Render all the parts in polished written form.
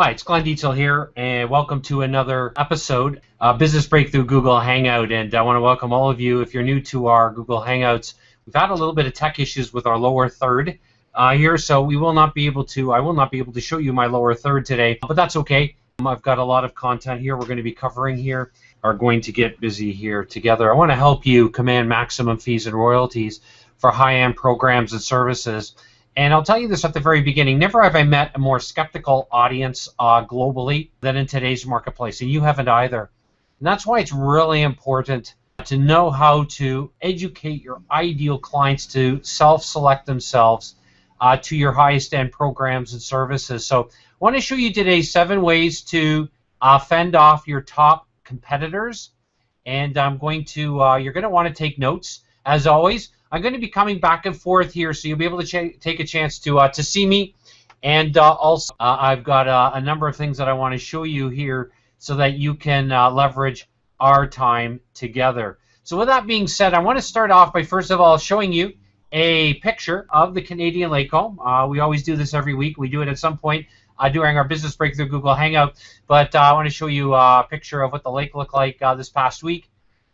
Hi, it's Glenn Dietzel here, and welcome to another episode, Business Breakthrough Google Hangout. And I want to welcome all of you. If you're new to our Google Hangouts, we've had a little bit of tech issues with our lower third here, so I will not be able to show you my lower third today, but that's okay. I've got a lot of content here we're going to be covering here. Are going to get busy here together. I want to help you command maximum fees and royalties for high-end programs and services. And I'll tell you this at the very beginning, never have I met a more skeptical audience globally than in today's marketplace, and you haven't either. And that's why it's really important to know how to educate your ideal clients to self-select themselves to your highest end programs and services. So I want to show you today 7 ways to fend off your top competitors, and I'm going to, you're going to want to take notes. As always, I'm going to be coming back and forth here, so you'll be able to take a chance to see me. And also, I've got a number of things that I want to show you here so that you can leverage our time together. So with that being said, I want to start off by first of all showing you a picture of the Canadian Lake home. We always do this every week. We do it at some point during our Business Breakthrough Google Hangout. But I want to show you a picture of what the lake looked like this past week.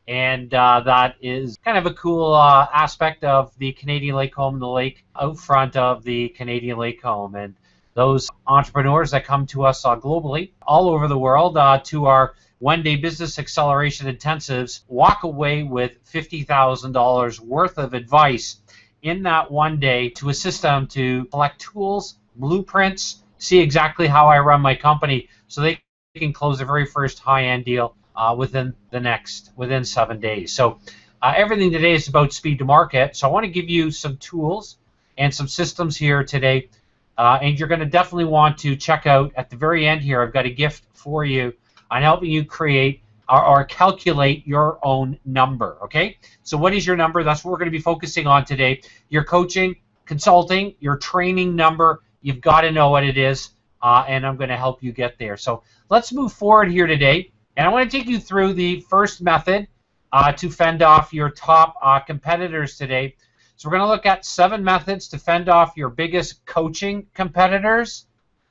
And that is kind of a cool aspect of the Canadian Lake home, the lake out front of the Canadian Lake home. And those entrepreneurs that come to us globally, all over the world, to our one-day business acceleration intensives, walk away with $50,000 worth of advice in that one day to assist them to collect tools, blueprints, see exactly how I run my company so they can close their very first high-end deal within 7 days. So everything today is about speed to market. So I want to give you some tools and some systems here today. And you're going to definitely want to check out at the very end here. I've got a gift for you on helping you create or calculate your own number. Okay? So what is your number? That's what we're going to be focusing on today. Your coaching, consulting, your training number. You've got to know what it is. And I'm going to help you get there. So let's move forward here today. And I want to take you through the first method to fend off your top competitors today. So we're going to look at 7 methods to fend off your biggest coaching competitors.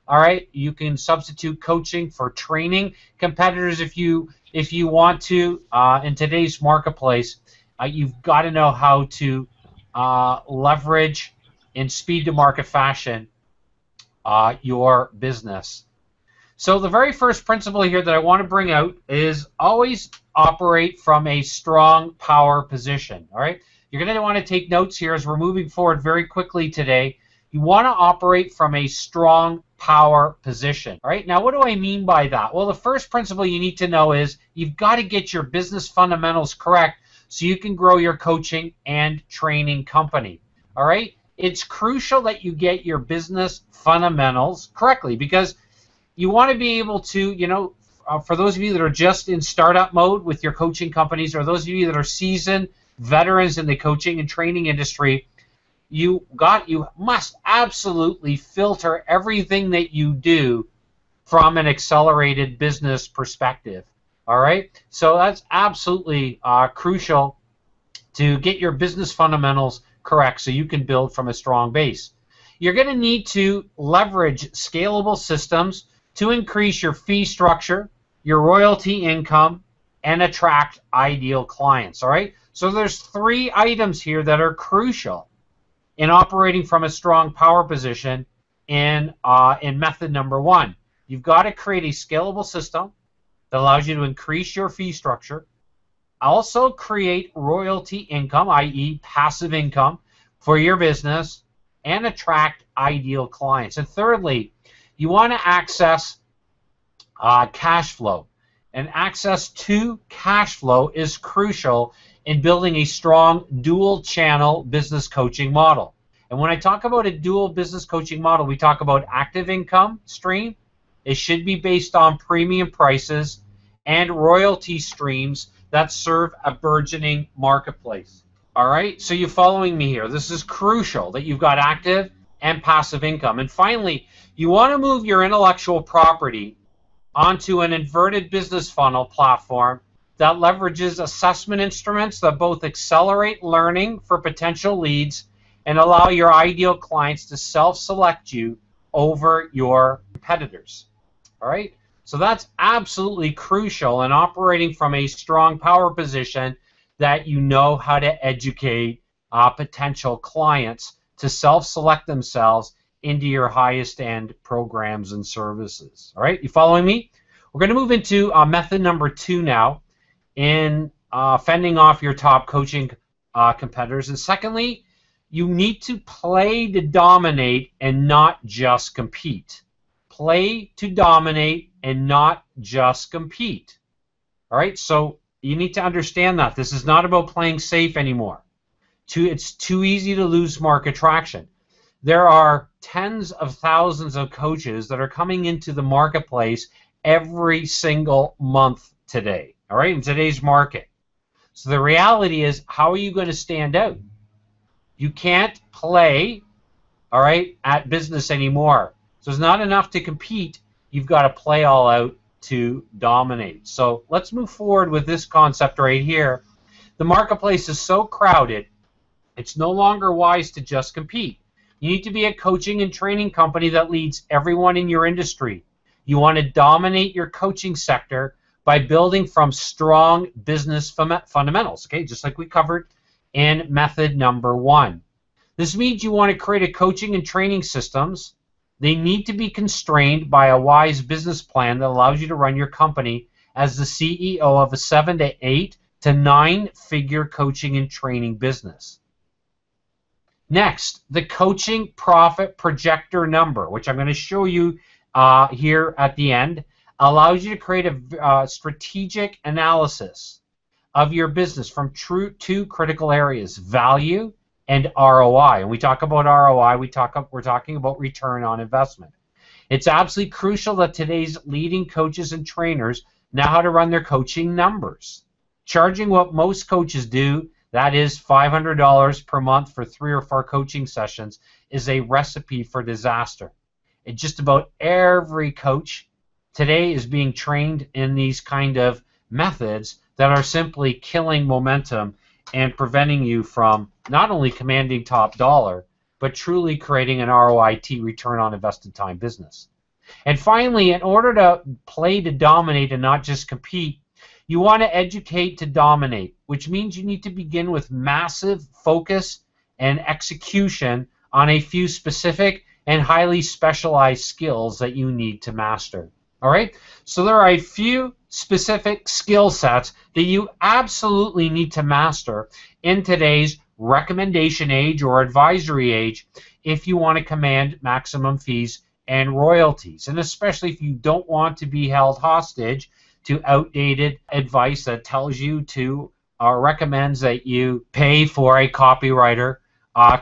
All right, you can substitute coaching for training competitors if you want to. In today's marketplace, you've got to know how to leverage in speed to market fashion your business. So the very first principle here that I want to bring out is always operate from a strong power position. All right, you're going to want to take notes here as we're moving forward very quickly today. You want to operate from a strong power position. All right, now what do I mean by that? Well, the first principle you need to know is you've got to get your business fundamentals correct so you can grow your coaching and training company. All right, it's crucial that you get your business fundamentals correctly because you want to be able to, for those of you that are just in startup mode with your coaching companies, or those of you that are seasoned veterans in the coaching and training industry, you must absolutely filter everything that you do from an accelerated business perspective. All right, so that's absolutely crucial to get your business fundamentals correct so you can build from a strong base. You're going to need to leverage scalable systems to increase your fee structure, your royalty income, and attract ideal clients. All right, so there's 3 items here that are crucial in operating from a strong power position in method number 1. You've got to create a scalable system that allows you to increase your fee structure, also create royalty income, i.e. passive income for your business, and attract ideal clients. And thirdly, you want to access cash flow. And access to cash flow is crucial in building a strong dual channel business coaching model. And when I talk about a dual business coaching model, we talk about active income stream. It should be based on premium prices and royalty streams that serve a burgeoning marketplace. All right, so you're following me here. This is crucial that you've got active and passive income. And finally, you want to move your intellectual property onto an inverted business funnel platform that leverages assessment instruments that both accelerate learning for potential leads and allow your ideal clients to self-select you over your competitors. All right? So that's absolutely crucial in operating from a strong power position, that you know how to educate potential clients to self-select themselves into your highest end programs and services. All right, you following me? We're going to move into method number 2 now in fending off your top coaching competitors. And secondly, you need to play to dominate and not just compete. Play to dominate and not just compete. All right, so you need to understand that this is not about playing safe anymore. It's too easy to lose market traction. There are tens of thousands of coaches that are coming into the marketplace every single month today, all right, in today's market. So the reality is, how are you going to stand out? You can't play, all right, at business anymore. So it's not enough to compete. You've got to play all out to dominate. So let's move forward with this concept right here. The marketplace is so crowded, it's no longer wise to just compete. You need to be a coaching and training company that leads everyone in your industry. You want to dominate your coaching sector by building from strong business fundamentals, okay, just like we covered in method number 1. This means you want to create a coaching and training systems. They need to be constrained by a wise business plan that allows you to run your company as the CEO of a 7 to 8 to 9 figure coaching and training business. Next, the coaching profit projector number, which I'm going to show you here at the end, allows you to create a strategic analysis of your business from two critical areas: value and ROI. And we talk about ROI, we're talking about return on investment. It's absolutely crucial that today's leading coaches and trainers know how to run their coaching numbers. Charging what most coaches do, that is $500 per month for 3 or 4 coaching sessions, is a recipe for disaster. And just about every coach today is being trained in these kind of methods that are simply killing momentum and preventing you from not only commanding top dollar, but truly creating an ROIT, return on invested time business. And finally, in order to play to dominate and not just compete, you want to educate to dominate, which means you need to begin with massive focus and execution on a few specific and highly specialized skills that you need to master. All right? So there are a few specific skill sets that you absolutely need to master in today's recommendation age or advisory age if you want to command maximum fees and royalties, and especially if you don't want to be held hostage to outdated advice that tells you to recommends that you pay for a copywriter,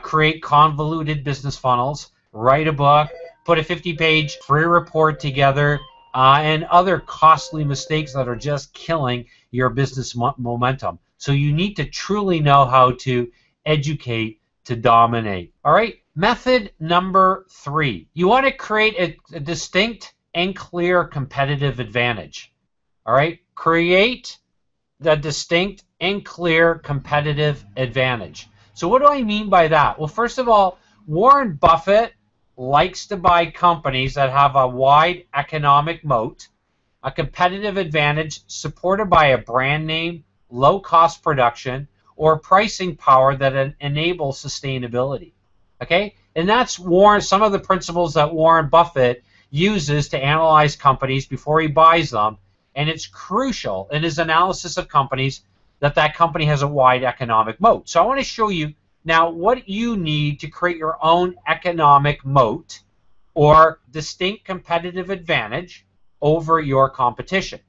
create convoluted business funnels, write a book, put a 50-page free report together, and other costly mistakes that are just killing your business momentum. So you need to truly know how to educate to dominate. All right, method number 3. You want to create a distinct and clear competitive advantage. All right, create the distinct and clear competitive advantage. So what do I mean by that? Well, first of all, Warren Buffett likes to buy companies that have a wide economic moat, a competitive advantage supported by a brand name, low cost production, or pricing power that enables sustainability. Okay, and that's some of the principles that Warren Buffett uses to analyze companies before he buys them. And it's crucial in his analysis of companies that company has a wide economic moat. So I want to show you now what you need to create your own economic moat or distinct competitive advantage over your competition.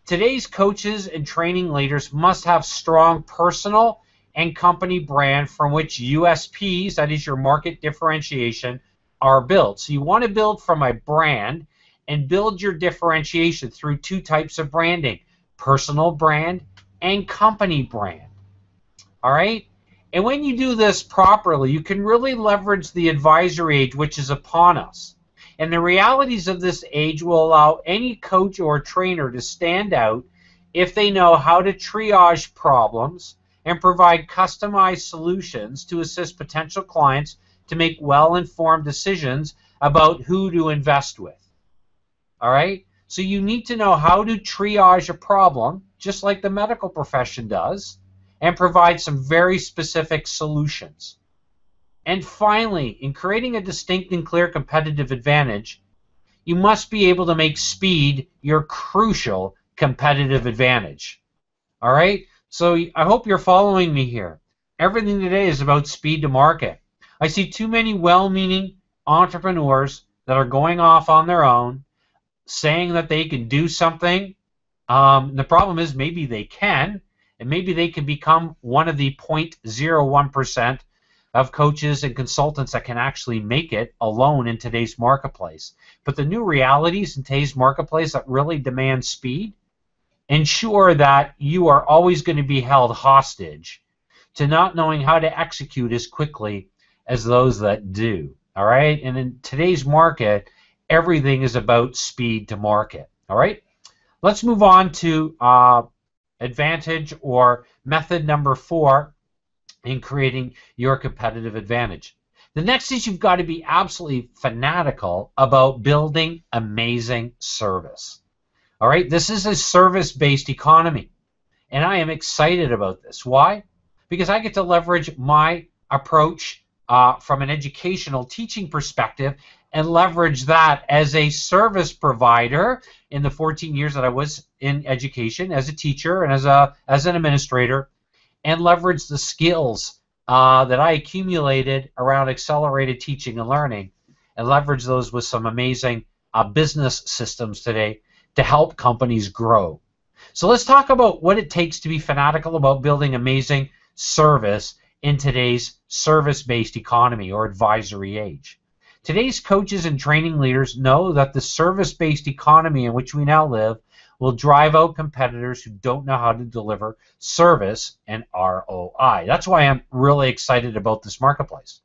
Today's coaches and training leaders must have strong personal and company brand from which USPs, that is your market differentiation, are built. So you want to build from a brand and build your differentiation through 2 types of branding: personal brand and company brand. All right? And when you do this properly, you can really leverage the advisory age, which is upon us. And the realities of this age will allow any coach or trainer to stand out if they know how to triage problems and provide customized solutions to assist potential clients to make well-informed decisions about who to invest with. All right? So you need to know how to triage a problem, just like the medical profession does, and provide some very specific solutions. And finally, in creating a distinct and clear competitive advantage, you must be able to make speed your crucial competitive advantage. All right? So I hope you're following me here. Everything today is about speed to market. I see too many well-meaning entrepreneurs that are going off on their own, saying that they can do something. The problem is maybe they can, and maybe they can become one of the 0.01% of coaches and consultants that can actually make it alone in today's marketplace. But the new realities in today's marketplace that really demand speed ensure that you are always going to be held hostage to not knowing how to execute as quickly as those that do. All right? And in today's market, everything is about speed to market. All right? Let's move on to advantage or method number 4 in creating your competitive advantage. The next is you've got to be absolutely fanatical about building amazing service. All right, this is a service-based economy, and I am excited about this. Why? Because I get to leverage my approach from an educational teaching perspective and leverage that as a service provider in the 14 years that I was in education as a teacher and as an administrator, and leverage the skills that I accumulated around accelerated teaching and learning, and leverage those with some amazing business systems today to help companies grow. So let's talk about what it takes to be fanatical about building amazing service in today's service-based economy or advisory age. Today's coaches and training leaders know that the service-based economy in which we now live will drive out competitors who don't know how to deliver service and ROI. That's why I'm really excited about this marketplace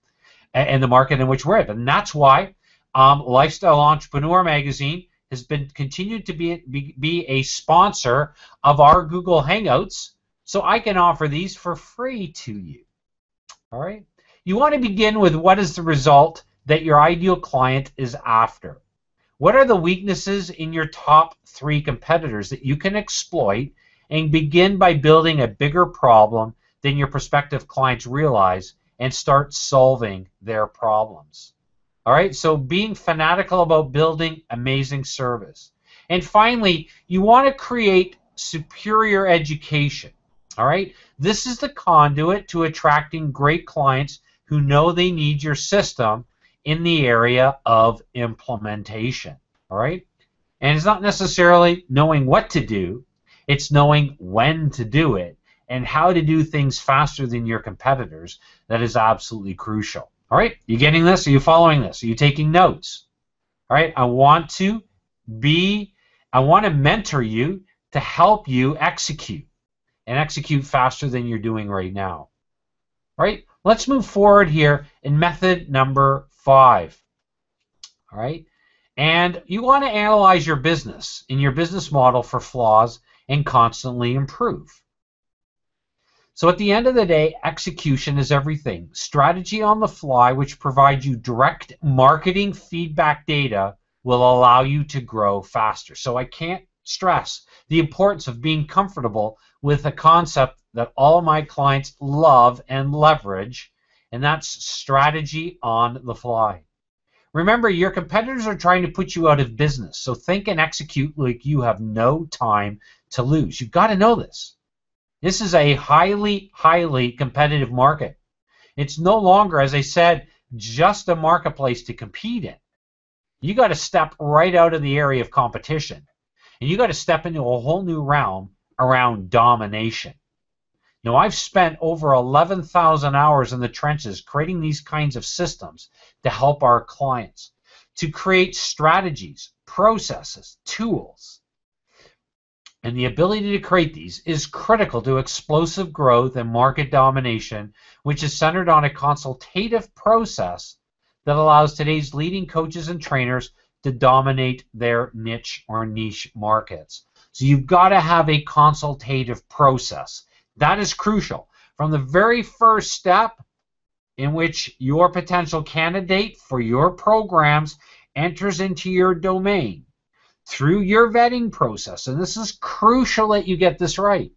and the market in which we're in. And that's why Lifestyle Entrepreneur Magazine has been continued to be a sponsor of our Google Hangouts, so I can offer these for free to you. All right? You want to begin with what is the result that your ideal client is after. What are the weaknesses in your top 3 competitors that you can exploit, and begin by building a bigger problem than your prospective clients realize and start solving their problems. All right, so being fanatical about building amazing service. And finally, you want to create superior education. All right, this is the conduit to attracting great clients who know they need your system in the area of implementation. All right, and it's not necessarily knowing what to do, it's knowing when to do it and how to do things faster than your competitors that is absolutely crucial. All right, you getting this? Are you following this? Are you taking notes? All right, I want to mentor you to help you execute and execute faster than you're doing right now. All right, let's move forward here in method number 5. All right, and you want to analyze your business in your business model for flaws and constantly improve. So at the end of the day, execution is everything. Strategy on the fly, which provides you direct marketing feedback data, will allow you to grow faster. So I can't stress the importance of being comfortable with a concept that all my clients love and leverage, and that's strategy on the fly. Remember, your competitors are trying to put you out of business, so think and execute like you have no time to lose. You've got to know this. This is a highly, highly competitive market. It's no longer, as I said, just a marketplace to compete in. You got to step right out of the area of competition, and you got to step into a whole new realm around domination. Now, I've spent over 11,000 hours in the trenches creating these kinds of systems to help our clients, to create strategies, processes, tools. And the ability to create these is critical to explosive growth and market domination, which is centered on a consultative process that allows today's leading coaches and trainers to dominate their niche or niche markets. So you've got to have a consultative process. That is crucial. From the very first step in which your potential candidate for your programs enters into your domain, through your vetting process. And this is crucial that you get this right.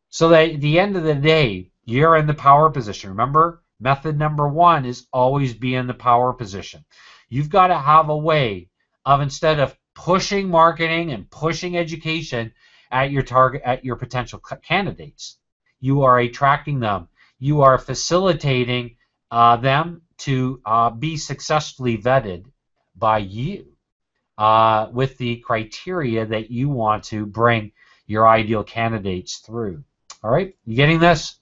So that at the end of the day, you're in the power position. Remember, method number 1 is always be in the power position. You've got to have a way of, instead of pushing marketing and pushing education at your target, at your potential candidates, you are attracting them. You are facilitating them to be successfully vetted by you with the criteria that you want to bring your ideal candidates through. All right, you getting this?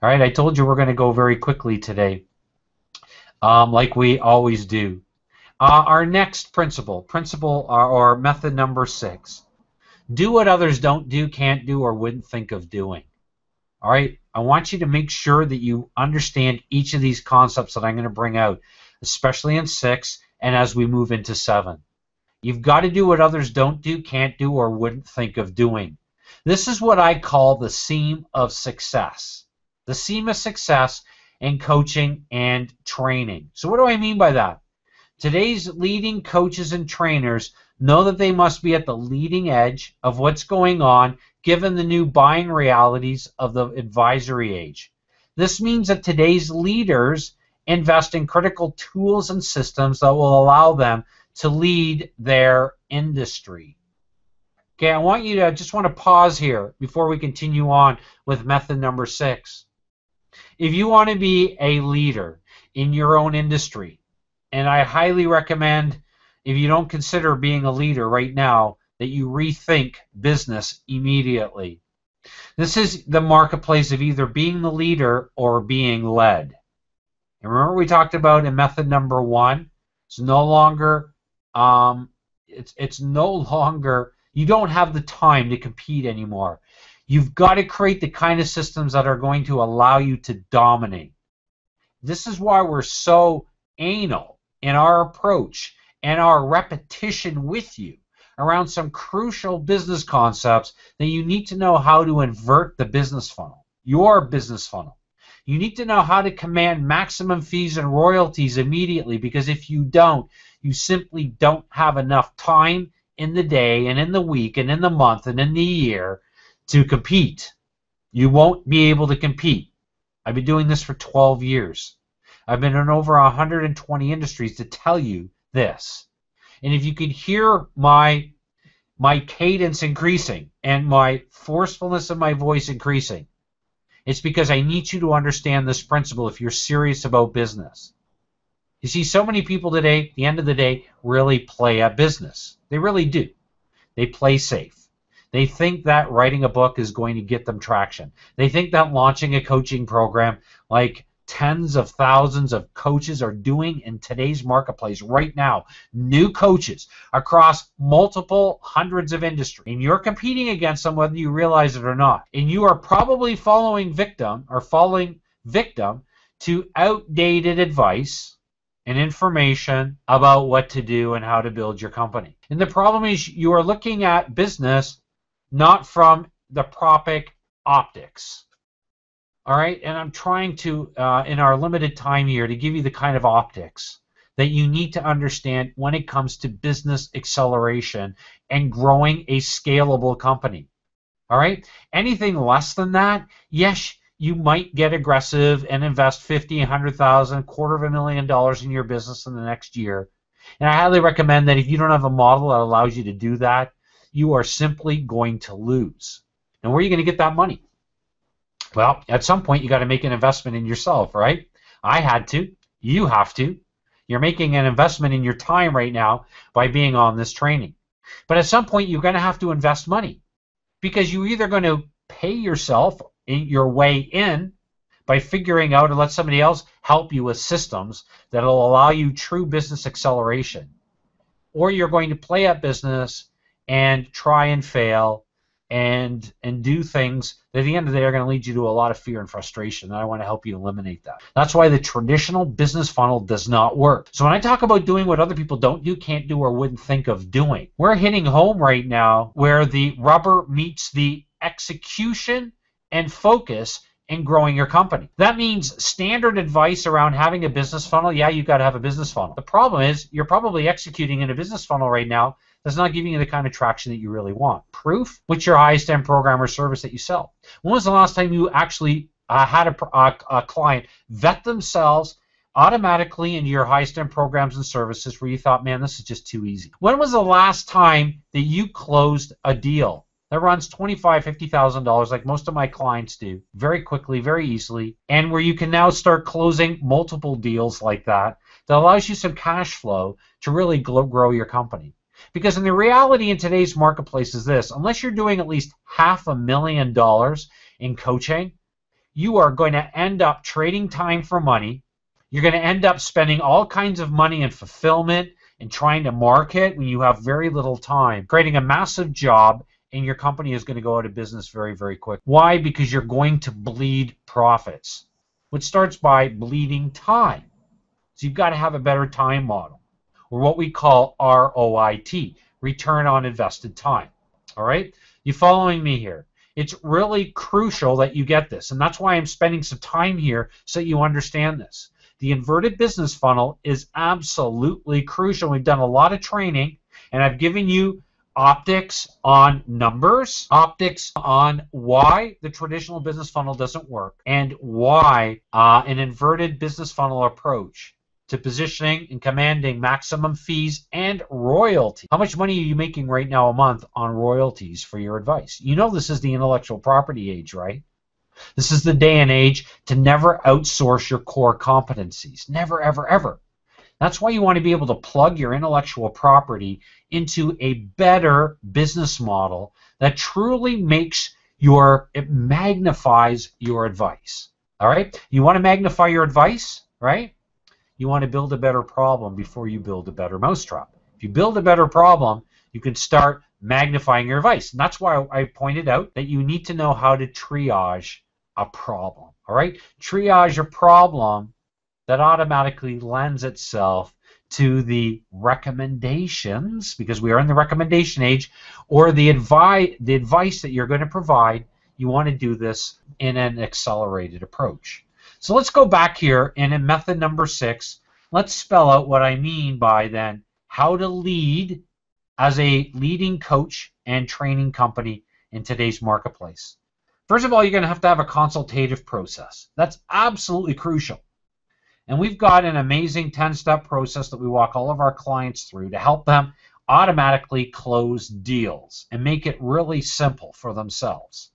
All right, I told you we're going to go very quickly today, like we always do. Our next principle or method number 6. Do what others don't do, can't do, or wouldn't think of doing. All right, I want you to make sure that you understand each of these concepts that I'm going to bring out, especially in 6 and as we move into 7. You've got to do what others don't do, can't do, or wouldn't think of doing. This is what I call the seam of success. The seam of success in coaching and training. So what do I mean by that? Today's leading coaches and trainers know that they must be at the leading edge of what's going on given the new buying realities of the advisory age. This means that today's leaders invest in critical tools and systems that will allow them to lead their industry. Okay, I want you to just want to pause here before we continue on with method number 6. If you want to be a leader in your own industry, and I highly recommend, if you don't consider being a leader right now, that you rethink business immediately. This is the marketplace of either being the leader or being led. And remember we talked about in method number 1, it's no longer, you don't have the time to compete anymore. You've got to create the kind of systems that are going to allow you to dominate. This is why we're so anal in our approach and our repetition with you around some crucial business concepts that you need to know how to invert the business funnel, your business funnel. You need to know how to command maximum fees and royalties immediately, because if you don't, you simply don't have enough time in the day and in the week and in the month and in the year to compete. You won't be able to compete. I've been doing this for 12 years. I've been in over 120 industries to tell you this. And if you could hear my cadence increasing and my forcefulness of my voice increasing, it's because I need you to understand this principle if you're serious about business. You see, so many people today, at the end of the day, really play at business. They really do. They play safe. They think that writing a book is going to get them traction. They think that launching a coaching program, like tens of thousands of coaches are doing in today's marketplace right now, new coaches across multiple hundreds of industries, and you're competing against them whether you realize it or not. And you are probably falling victim to outdated advice and information about what to do and how to build your company. And the problem is you are looking at business not from the proper optics. All right, and I'm trying to, in our limited time here, to give you the kind of optics that you need to understand when it comes to business acceleration and growing a scalable company. All right, anything less than that, yes, you might get aggressive and invest $50,000, $100,000, $250,000 in your business in the next year. And I highly recommend that if you don't have a model that allows you to do that, you are simply going to lose. And where are you going to get that money? Well, at some point, you got to make an investment in yourself, right? I had to. You have to. You're making an investment in your time right now by being on this training. But at some point, you're going to have to invest money, because you're either going to pay yourself your way in by figuring out or let somebody else help you with systems that will allow you true business acceleration, or you're going to play at business and try and fail and do things that at the end of the day are going to lead you to a lot of fear and frustration, and I want to help you eliminate that. That's why the traditional business funnel does not work. So when I talk about doing what other people don't do, can't do, or wouldn't think of doing, we're hitting home right now where the rubber meets the execution and focus and growing your company. That means standard advice around having a business funnel. Yeah, you've got to have a business funnel. The problem is you're probably executing in a business funnel right now that's not giving you the kind of traction that you really want. Proof? What's your highest end program or service that you sell? When was the last time you actually had a client vet themselves automatically into your highest end programs and services where you thought, man, this is just too easy? When was the last time that you closed a deal that runs $25,000, $50,000 like most of my clients do, very quickly, very easily, and where you can now start closing multiple deals like that allows you some cash flow to really grow your company? Because in the reality in today's marketplace is this: unless you're doing at least $500,000 in coaching, you are going to end up trading time for money. You're going to end up spending all kinds of money in fulfillment and trying to market when you have very little time, creating a massive job, and your company is going to go out of business very, very quick. Why? Because you're going to bleed profits, which starts by bleeding time. So you've got to have a better time model, or what we call ROIT, return on invested time. All right? You following me here? It's really crucial that you get this, and that's why I'm spending some time here so you understand this. The inverted business funnel is absolutely crucial. We've done a lot of training, and I've given you optics on numbers, optics on why the traditional business funnel doesn't work, and why an inverted business funnel approach to positioning and commanding maximum fees and royalty. How much money are you making right now a month on royalties for your advice? You know this is the intellectual property age, right? This is the day and age to never outsource your core competencies. Never, ever, ever. That's why you want to be able to plug your intellectual property into a better business model that truly it magnifies your advice. All right? You want to magnify your advice, right? You want to build a better problem before you build a better mousetrap. If you build a better problem, you can start magnifying your advice. And that's why I pointed out that you need to know how to triage a problem. All right? Triage a problem that automatically lends itself to the recommendations, because we are in the recommendation age, or the advice that you're going to provide. You want to do this in an accelerated approach. So let's go back here, and in method number 6, let's spell out what I mean by then how to lead as a leading coach and training company in today's marketplace. First of all, you're going to have a consultative process. That's absolutely crucial. And we've got an amazing 10-step process that we walk all of our clients through to help them automatically close deals and make it really simple for themselves.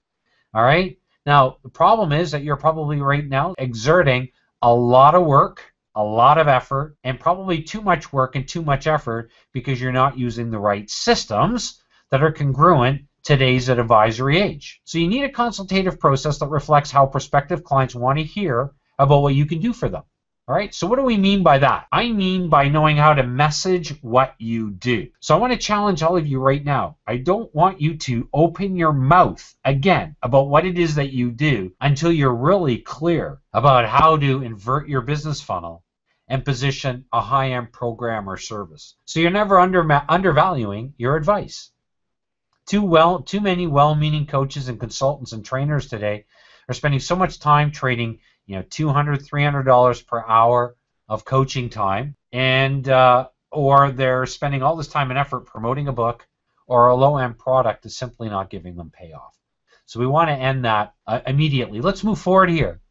All right? Now, the problem is that you're probably right now exerting a lot of work, a lot of effort, and probably too much work and too much effort because you're not using the right systems that are congruent to today's advisory age. So you need a consultative process that reflects how prospective clients want to hear about what you can do for them. All right, so what do we mean by that? I mean by knowing how to message what you do. So I want to challenge all of you right now. I don't want you to open your mouth again about what it is that you do until you're really clear about how to invert your business funnel and position a high-end program or service. So you're never undervaluing your advice. Too many well-meaning coaches and consultants and trainers today are spending so much time trading $200, $300 per hour of coaching time, and or they're spending all this time and effort promoting a book or a low-end product is simply not giving them payoff. So we want to end that immediately. Let's move forward here.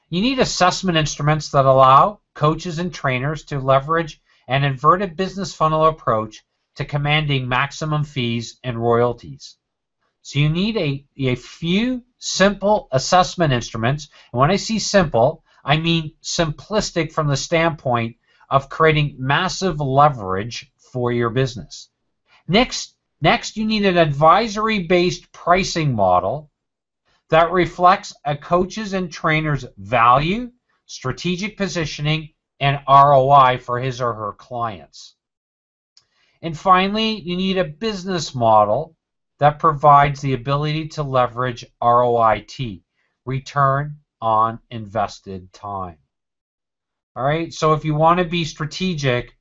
You need assessment instruments that allow coaches and trainers to leverage an inverted business funnel approach to commanding maximum fees and royalties. So you need a few simple assessment instruments. And when I say simple, I mean simplistic from the standpoint of creating massive leverage for your business. Next, you need an advisory-based pricing model that reflects a coach's and trainer's value, strategic positioning, and ROI for his or her clients. And finally, you need a business model that provides the ability to leverage ROIT, return on invested time. All right, so if you want to be strategic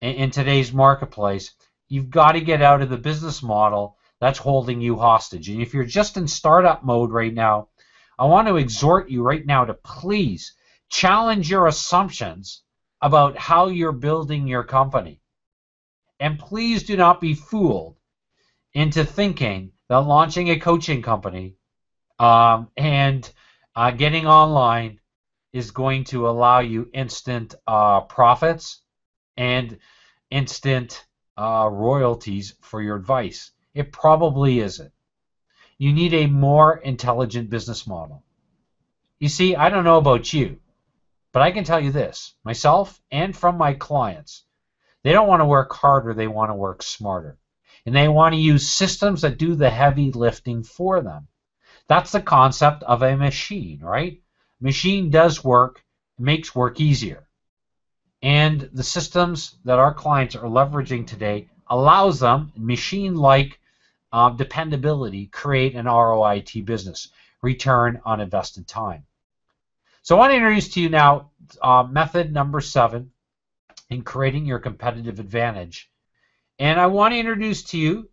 in today's marketplace, you've got to get out of the business model that's holding you hostage. And if you're just in startup mode right now, I want to exhort you right now to please challenge your assumptions about how you're building your company. And please do not be fooled into thinking that launching a coaching company and getting online is going to allow you instant profits and instant royalties for your advice. It probably isn't. You need a more intelligent business model. You see, I don't know about you, but I can tell you this, myself and from my clients, they don't want to work harder, they want to work smarter. And they want to use systems that do the heavy lifting for them. That's the concept of a machine, right? Machine does work, makes work easier. And the systems that our clients are leveraging today allows them, machine-like dependability, create an ROIT business, return on invested time. So I want to introduce to you now method number 7 in creating your competitive advantage. And I want to introduce to you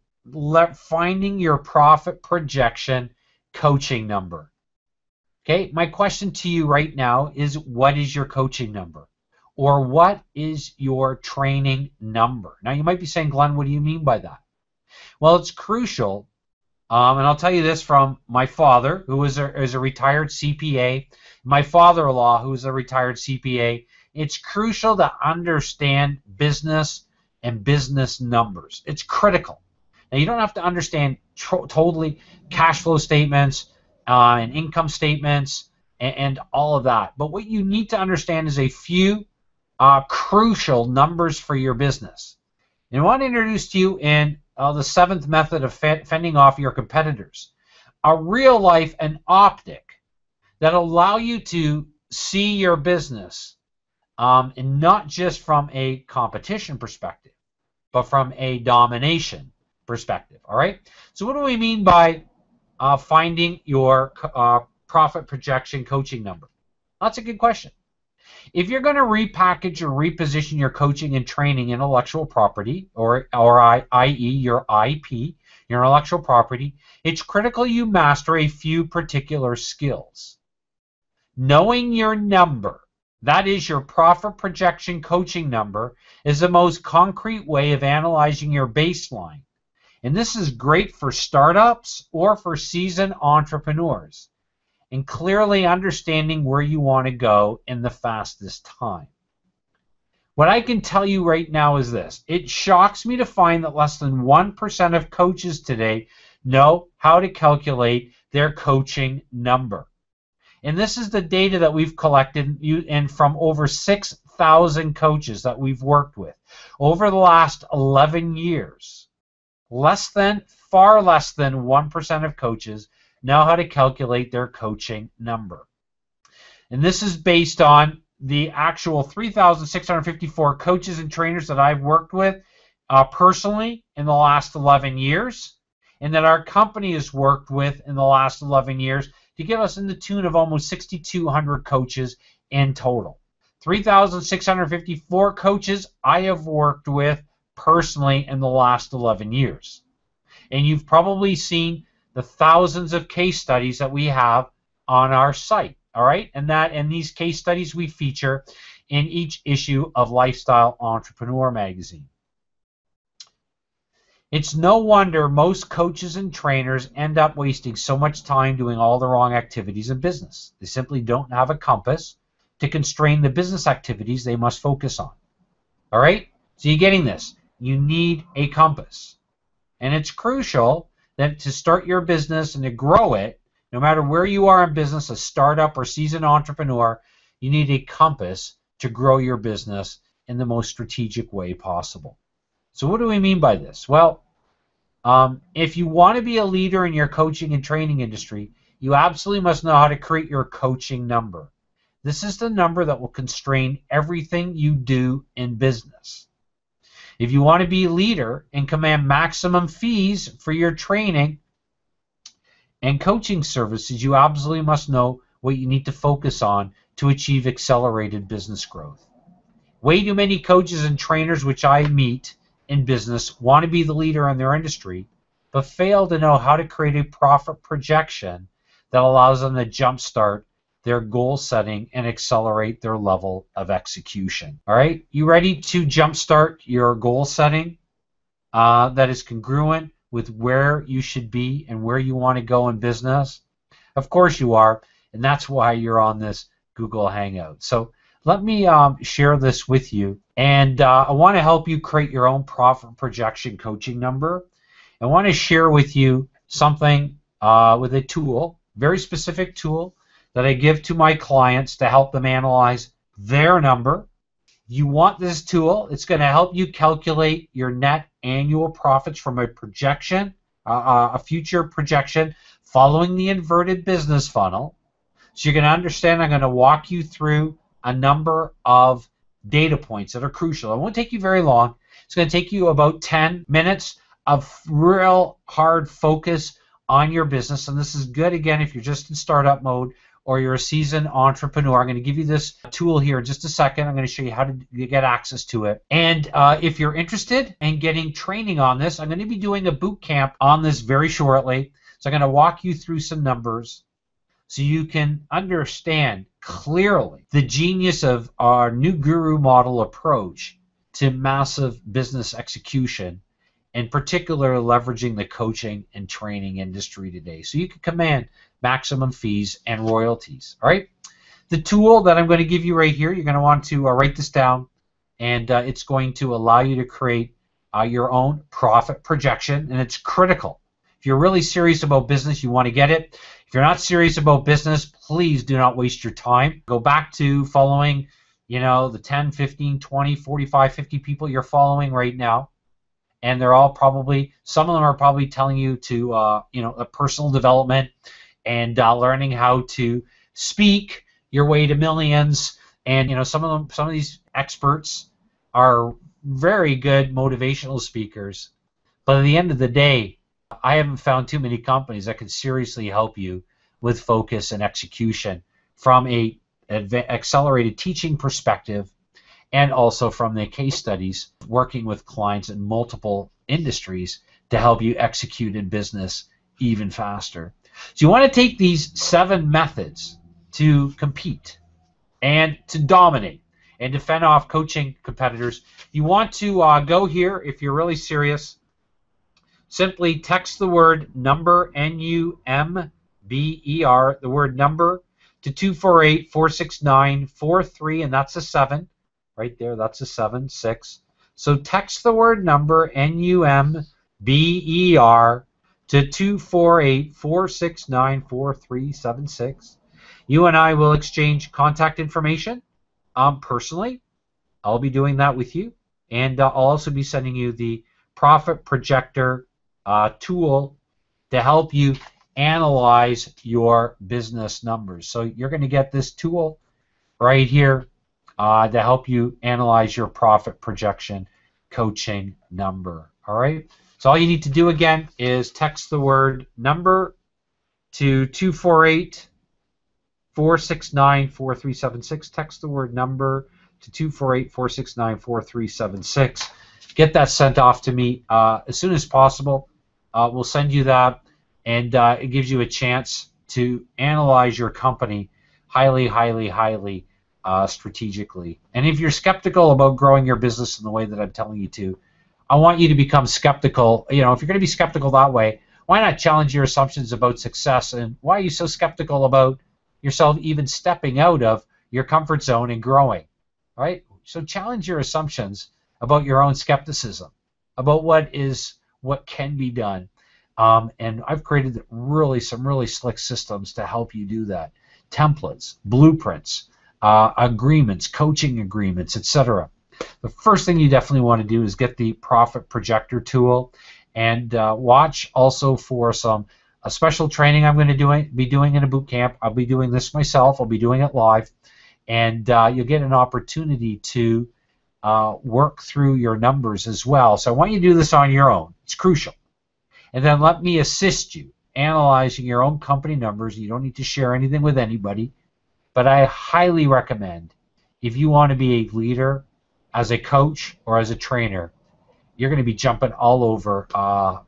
finding your profit projection coaching number. Okay, my question to you right now is, what is your coaching number? Or what is your training number? Now you might be saying, Glenn, what do you mean by that? Well, it's crucial, and I'll tell you this from my father, who is a retired CPA, my father-in-law, who is a retired CPA. It's crucial to understand business and business numbers. It's critical. Now, you don't have to understand totally cash flow statements and income statements and all of that. But what you need to understand is a few crucial numbers for your business. And I want to introduce to you in the 7th method of fending off your competitors, a real life and optic that allow you to see your business and not just from a competition perspective, but from a domination perspective. All right. So what do we mean by finding your profit projection coaching number? That's a good question. If you're going to repackage or reposition your coaching and training intellectual property, or i.e. your IP, your intellectual property, it's critical you master a few particular skills. Knowing your number, that is your profit projection coaching number, is the most concrete way of analyzing your baseline. And this is great for startups or for seasoned entrepreneurs, and clearly understanding where you want to go in the fastest time. What I can tell you right now is this. It shocks me to find that less than 1% of coaches today know how to calculate their coaching number. And this is the data that we've collected and from over 6,000 coaches that we've worked with over the last 11 years. Far less than 1% of coaches know how to calculate their coaching number. And this is based on the actual 3,654 coaches and trainers that I've worked with personally in the last 11 years, and that our company has worked with in the last 11 years to give us in the tune of almost 6,200 coaches in total. 3,654 coaches I have worked with personally in the last 11 years. And you've probably seen the thousands of case studies that we have on our site, all right? And these case studies we feature in each issue of Lifestyle Entrepreneur magazine. It's no wonder most coaches and trainers end up wasting so much time doing all the wrong activities in business. They simply don't have a compass to constrain the business activities they must focus on. All right? So you're getting this. You need a compass. And it's crucial that to start your business and to grow it, no matter where you are in business, a startup or seasoned entrepreneur, you need a compass to grow your business in the most strategic way possible. So what do we mean by this? Well, if you want to be a leader in your coaching and training industry, you absolutely must know how to create your coaching number. This is the number that will constrain everything you do in business. If you want to be a leader and command maximum fees for your training and coaching services, you absolutely must know what you need to focus on to achieve accelerated business growth. Way too many coaches and trainers which I meet in business want to be the leader in their industry, but fail to know how to create a profit projection that allows them to jumpstart their goal setting and accelerate their level of execution. All right, you ready to jumpstart your goal setting that is congruent with where you should be and where you want to go in business? Of course you are, and that's why you're on this Google Hangout. So let me share this with you, and I want to help you create your own profit projection coaching number. I want to share with you something with a tool, very specific tool that I give to my clients to help them analyze their number. You want this tool. It's going to help you calculate your net annual profits from a projection, a future projection, following the inverted business funnel. So you're going to understand, I'm going to walk you through a number of data points that are crucial. It won't take you very long. It's going to take you about 10 minutes of real hard focus on your business. And this is good, again, if you're just in startup mode or you're a seasoned entrepreneur. I'm going to give you this tool here in just a second. I'm going to show you how to get access to it. And if you're interested in getting training on this, I'm going to be doing a boot camp on this very shortly. So I'm going to walk you through some numbers so you can understand clearly the genius of our new guru model approach to massive business execution, in particular leveraging the coaching and training industry today, so you can command maximum fees and royalties. All right, the tool that I'm going to give you right here, you're going to want to write this down, and it's going to allow you to create your own profit projection, and it's critical. If you're really serious about business, you want to get it. If you're not serious about business, please do not waste your time. Go back to following, the 10, 15, 20, 45, 50 people you're following right now. And they're all probably, some of them are probably telling you to, a personal development and learning how to speak your way to millions. And, some of these experts are very good motivational speakers. But at the end of the day, I haven't found too many companies that can seriously help you with focus and execution from a accelerated teaching perspective, and also from the case studies working with clients in multiple industries to help you execute in business even faster. So you want to take these 7 methods to compete and to dominate and to fend off coaching competitors. You want to go here if you're really serious. Simply text the word number, N-U-M-B-E-R, the word number, to 248-469-43, and that's a 7. Right there, that's a 7, 6. So text the word number, N-U-M-B-E-R, to 248-469-4376. You and I will exchange contact information personally. I'll be doing that with you. And I'll also be sending you the Profit Projector tool to help you analyze your business numbers. So you're going to get this tool right here to help you analyze your profit projection coaching number. All right. So all you need to do again is text the word number to 248-469-4376. Text the word number to 248-469-4376. Get that sent off to me as soon as possible. We'll send you that, and it gives you a chance to analyze your company highly, highly, highly strategically. And if you're skeptical about growing your business in the way that I'm telling you to, I want you to become skeptical. If you're going to be skeptical that way, why not challenge your assumptions about success? And why are you so skeptical about yourself even stepping out of your comfort zone and growing? All right? So challenge your assumptions about your own skepticism, about what can be done. And I've created some really slick systems to help you do that. Templates, blueprints, agreements, coaching agreements, etc. The first thing you definitely want to do is get the Profit Projector tool, and watch also for some special training I'm going to be doing in a boot camp. I'll be doing this myself. I'll be doing it live, and you'll get an opportunity to work through your numbers as well. So I want you to do this on your own. It's crucial. And then let me assist you analyzing your own company numbers. You don't need to share anything with anybody, but I highly recommend, if you want to be a leader as a coach or as a trainer, you're going to be jumping all over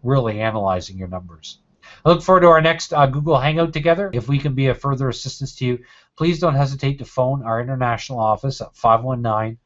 really analyzing your numbers. I look forward to our next Google Hangout together. If we can be of further assistance to you, please don't hesitate to phone our international office at 519-542-3043,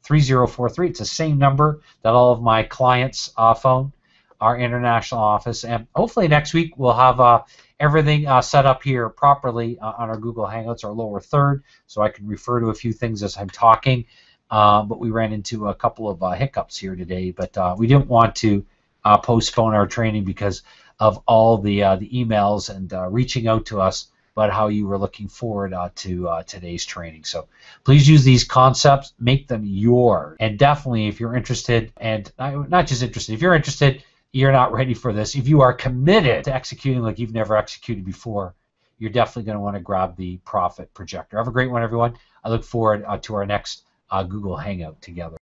519-542-3043. It's the same number that all of my clients phone, our international office. And hopefully next week we'll have everything set up here properly on our Google Hangouts, our lower third, so I can refer to a few things as I'm talking. But we ran into a couple of hiccups here today, but we didn't want to postpone our training because of all the emails and reaching out to us about how you were looking forward to today's training. So please use these concepts, make them yours, and definitely if you're interested, and not just interested, if you're interested, you're not ready for this. If you are committed to executing like you've never executed before, you're definitely going to want to grab the Profit Projector. Have a great one, everyone. I look forward to our next Google Hangout together.